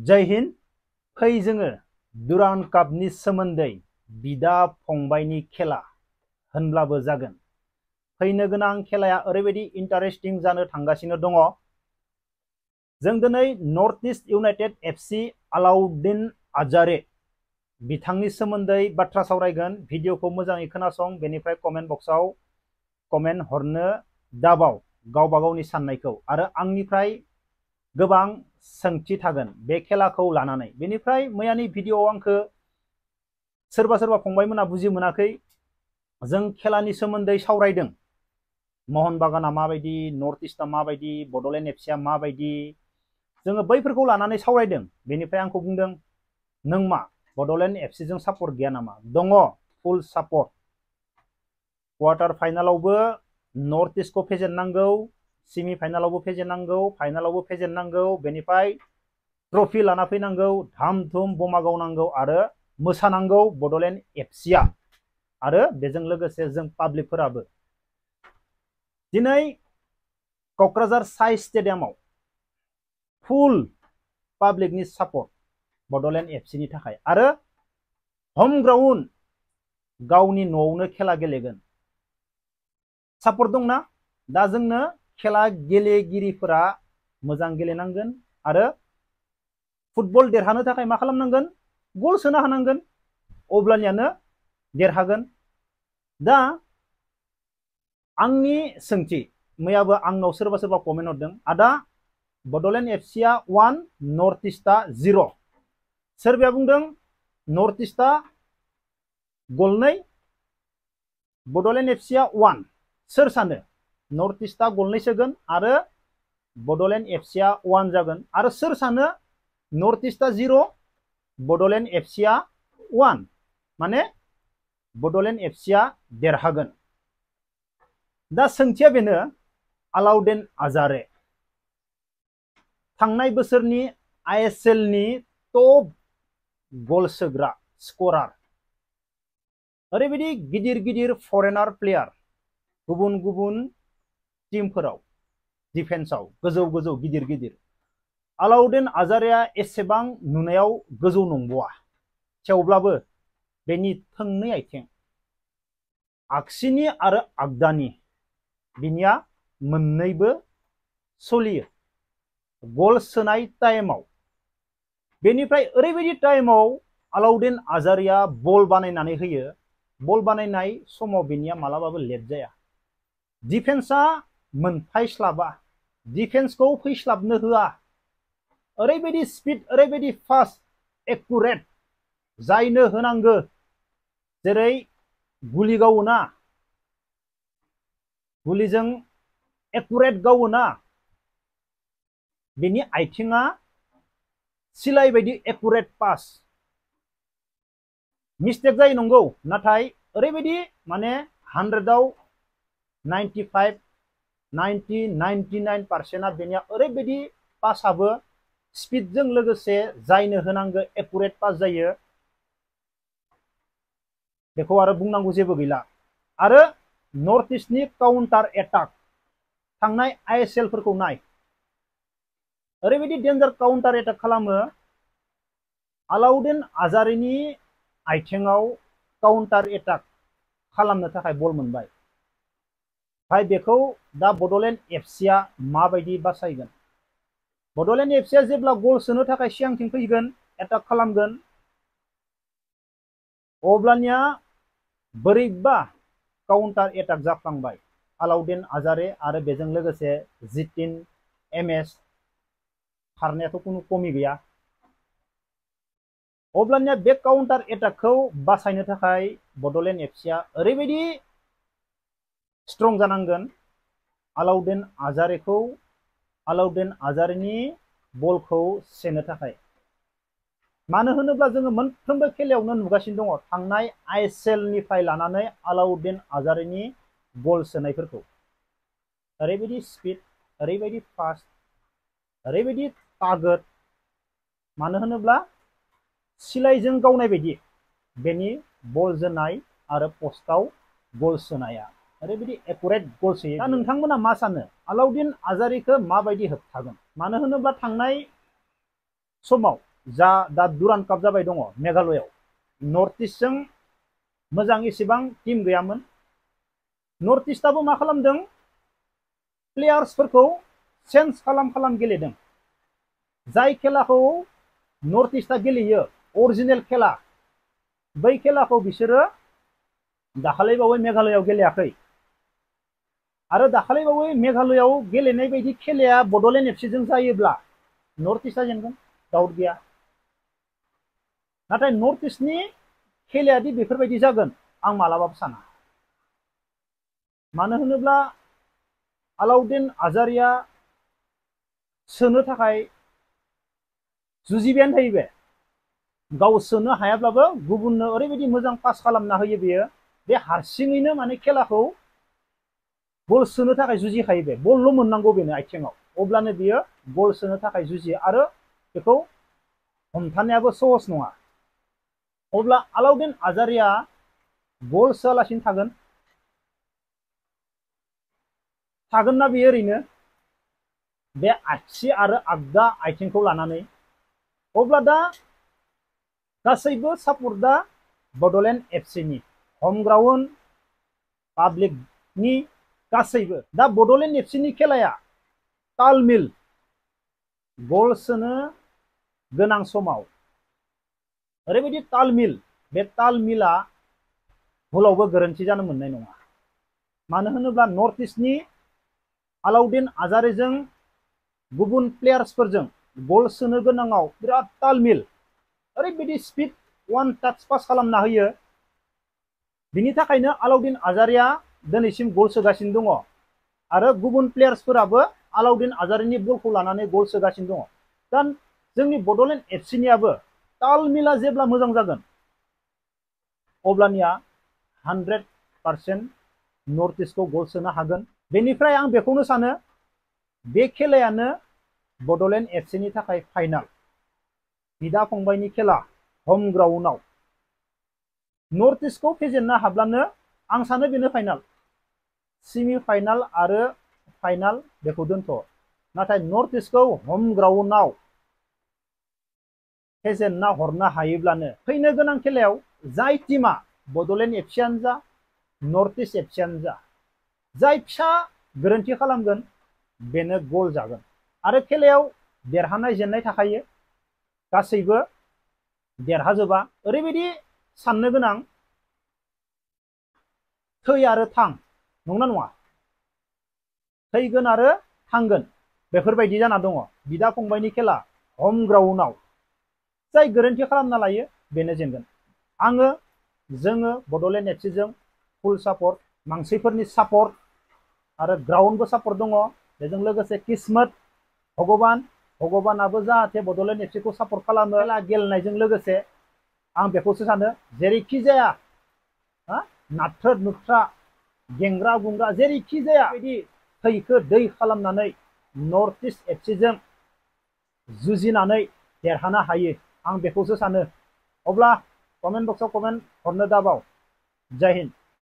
जय हिंद। फै जोङो दुरान्ड कापनि सोमोन्दै बिदा फंबायनि खेला होनब्लाबो जागोन। फैनो गोनां खेलाया ओरैबायदि इन्टारेस्टिं जानो थांगासिनो दङ। जों दिनै north east United FC Alauddin आजारे बिथांनि सोमोन्दै बाथ्रा सावरायगोन। भिडिअखौ मोजाङै खोनासं, बेनिफ्राय कमेन्ट बक्सआव कमेन्ट हरनो दाबाव गावबा गावनि साननायखौ, आरो आंनिफ्राय गोबां सोंथि थागोन बे खेलाखौ लानानै। बेनिफ्राय मैयानि भिडिअआव आंखौ सोरबा फंबायमोना बुजि मोनाखै। जों खेलानि सोमोन्दै सावरायदों, महन बागाना माबायदि, नर्थ इस्टआ माबायदि, बड'लेण्ड एफसिआ माबायदि, जोङो बैफोरखौ लानानै सावरायदों। बेनिफ्राय आंखौ बुंदों, नों मा बड'लेण्ड एफसिजों सापर्ट गैया नामा? दङ, फुल सापर्ट। क्वार्टार फाइनालावबो नर्थ इस्टखौ फेजेननांगौ, सेमि फाइनालावबो फेजेननांगौ, फाइनालावबो फेजेननांगौ, बेनिफ्राय ट्रफि लाना फैनांगौ, धाम धुम बमा गावनांगौ आरो मोसानांगौ बड'लेण्ड एफसिआ, आरो बेजों लोगोसे जों पाब्लिकफोराबो। दिनै क'क्राझार साइ स्टेडियामाव फुल पाब्लिकनि सापर्ट बड'लेण्ड एफसिनि थाखाय, आरो हम ग्राउन्ड गावनि न'आवनो खेला गेलेगोन। सापर्ट दंना? दा जोंनो खेला गेलेगिरिफोरा मोजां गेलेनांगोन, आरो फुटबल देरहानो थाखाय मा खालामनांगोन? गल सोनो हानांगोन, अब्लानियानो देरहागोन। दा आंनि सोंथि, मैयाबो आंनाव सोरबा कमेन्ट हरदों, आदा बड'लेण्ड एफसिआ 1 नर्थ इस्टआ 0। सोरबाया बुंदों नर्थ इस्टआ गलनै, बड'लेण्ड एफसिआ 1। सोर सानो नर्थ इस्टआ गलनै सोगोन आरो बड'लेण्ड एफसिआ 1 जागोन? आरो सोर सानो नर्थ इस्टआ 0, बड'लेण्ड एफसिआ 1, माने बड'लेण्ड एफसिआ देरहागोन? दा सोंथिया बेनो, आलाउद्दिन आजारे थांनाय बोसोरनि आइएसएलनि टप गल सोग्रा स्करार, ओरैबायदि गिदिर गिदिर फरेनार प्लेयार, गुबुन गुबुन टीमफोराव डिफेन्सआव गोजौ गिदिर गिदिर। आलाउद्दिन आजारेया एसेबां नुनायाव गोजौ नंबावा, थेवब्लाबो बेनि थोंनै आथिं, आगसिनि आरो आगदानि, बिनिया मोननैबो सलियो गल सोनाय टाइमाव। बेनिफ्राय ओरैबायदि टाइमाव आलाउद्दिन आजारेया बल बानायनानै होयो, बल बानायनाय समाव बिनिया मालाबाबो लेट जाया। डिफेन्सआ मोनफायस्लाबा, डिफेन्सखौ फैस्लाबनो होआ। ओरैबायदि स्पिड, ओरैबायदि फास्ट, एकुरेट, जायनो होनांगो, जेरै गुलि गावोना, गुलिजों एकुरेट गावोना, बेनि आथिङा सिलाय बायदि एकुरेट पास। मिस्टेक जायो नंगौ, नाथाय ओरैबायदि माने 100आव 95, 90, 99% बेनिया ओरैबायदि पासआबो स्पिडजों लोगोसे जायनो होनांगो एकुरेट पास जायो। बेखौ आरो बुंनांगौ जेबो गैला। आरो नर्थ इस्टनि काउन्टार एटाक, थांनाय आइएसएलफोरखौ नाय, ओरैबायदि डेन्जार काउन्टार एटाक खालामो। आलाउद्दिन आजारेनि आथिङाव काउन्टार एटाक खालामनो थाखाय बल मोनबाय। भाई बेखौ दा बड'लेण्ड एफसिआ माबायदि बासायगोन? बड'लेण्ड एफसिआ जेब्ला गल सोनो थाखाय सिगांथिं फैगोन, एटाक खालामगोन, अब्लानिया बोरैबा काउन्टार एटाक जाफ्लांबाय आलाउद्दिन आजारे आरो बेजों लोगोसे जितिन एमएस, खारनायाथ' खुनु कमि गैया। अब्लानिया बे काउन्टार एटाकखौ बासायनो थाखाय बड'लेण्ड एफसिआ ओरैबायदि स्ट्रं जानांगोन, आलाउद्दिन आजारेनि बलखौ सेनो थाखाय। मानो होनोब्ला जोङो मोनफ्रोमबो खेलायावनो नुगासिनो दङ, थांनाय आइएसएलनिफ्राय लानानै आलाउद्दिन आजारेनि गल सोनायफोरखौ। ओरैबायदि स्पिड, ओरैबायदि फास्ट, ओरैबायदि तागत। मानो होनोब्ला सिलाइजों गावनाय बायदि बेनि बल जोनाय आरो पस्टआव गल सोनाया, ओरैबायदि एकुरेट गल सोयो। दा नोंथांमोना मा सानो? आलाउद्दिन आजारेखौ माबायदि होबथागोन? मानो होनोब्ला थांनाय समाव जा दा दुरान काप जाबाय दङ मेघालयआव नर्थ इस्टजों मोजां एसेबां टीम गैयामोन। नर्थ इस्टआबो मा खालामदों प्लेयार्सफोरखौ चेन्ज खालाम गेलेदों। जाय खेलाखौ नर्थ इस्टआ गेलेयो अरिजिनेल खेला बै खेलाखौ बिसोरो दाखालिबावै मेघालयआव गेलेयाखै आरो दाखालिबावै मेघालयआव गेलेनाय बायदि खेलाया बड'लेण्ड एफसिजों जायोब्ला नर्थ इस्टआ जेनगोन डाउट गैया। नाथाय नर्थ इस्टनि खेलायादि बेफोरबायदि जागोन आं मालाबाबो साना। मानो होनोब्ला अलाउद्दिन आजारिया सोनो थाखाय जुजिबायानो थायो। गाव सोनो हायाब्लाबो गुबुननो ओरैबायदि मोजां पास खालामना होयो बेयो बे हारसिङैनो माने खेलाखौ गल सोनो थाखाय जुजिखायो। बे बलल' मोननांगौ बेनो आथिङाव अब्लानो बियो गल सोनो थाखाय जुजियो आरो बेखौ हमथानायाबो सहस नङा। अब्ला अलाउद्दिन आजारिया गल सोआलासिनो थागोन ना बेयो ओरैनो बे आगसि आरो आगदा आथिंखौ लानानै। अब्ला दा गासैबो सापर्टआ बड'लेण्ड एफसिनि हम ग्राउन्ड पाब्लिकनि गासैबो दा बड'लेण्ड एफसिनि खेलाया तालमिल गल सोनो गोनां समाव ओरैबायदि तालमिल बे तालमिला भुलावबो गोरोन्थि जानो मोननाय नङा। मानो होनोब्ला नर्थ इस्टनि अलाउद्दिन आजारिजों गुबुन प्लेयार्सफोरजों गल सोनो गोनाङाव बिराद तालमिल ओरैबायदि स्पिड वान टाच पास खालामना होयो। बिनि थाखायनो अलाउद्दिन आजारिया दिनैसिम गल सोगासिनो दङ आरो गुबुन प्लेयार्सफोराबो अलाउद्दिन आजारिनि बलखौ लानानै गल सोगासिनो दङ। दा जोंनि बड'लेण्ड एफसिनियाबो तालमिला जेब्ला मोजां जागोन अब्लानिया 100% नर्थ इस्टखौ गल सोनो हागोन। बेनिफ्राय आं बेखौनो सानो बे खेलायानो बड'लेण्ड एफसिनि थाखाय फाइनाल बिदा फंबायनि खेला हम ग्राउन्डआव नर्थ इस्टखौ फेजेननो हाब्लानो आं सानो बेनो फाइनाल। सेमि फाइनाल आरो फाइनाल बेखौ दोनथ'। नाथाय नर्थ इस्टखौ हम ग्राउन्डआव फेजेनना हरनो हायोब्लानो फैनो गोनां खेलायाव जाय टीमा बड'लेण्ड एफसियानो जा नर्थ इस्ट एफसियानो जा जाय फिसा गोरोन्थि खालामगोन बेनो गल जागोन। आरो खेलायाव देरहानाय जेननाय थाखायो गासैबो देरहाजोबा ओरैबायदि साननो गोनां थै आरो थां नंना नङा थैगोन आरो थांगोन बेफोरबायदि जाना दङ बिदा फंबायनि खेला हम ग्राउन्डआव जाय गोरोन्थि खालामना लायो बेनो जेनगोन। जोङो बड'लेण्ड एफसिजों फुल सापर्ट मानसिफोरनि सापर्ट आरो ग्राउन्डबो सापर्ट दङ। बेजों लोगोसे किस्मत भगबानाबो जाहाथे बड'लेण्ड एफसिखौ सापर्ट खालामो। खेला गेलेनायजों लोगोसे आं बेखौसो सानो जेरैखि जाया नाथ्रोद नुथ्रा गेंग्रा गुंग्रा जेरैखि जाया बिदि थैखो दै खालामनानै नर्थ इस्ट एफसिजों जुजिनानै देरहानो हायो आं बेखौसो सानो। अब्ला कमेन्ट बक्सआव कमेन्ट हरनो दाबाव। जय हिन्द।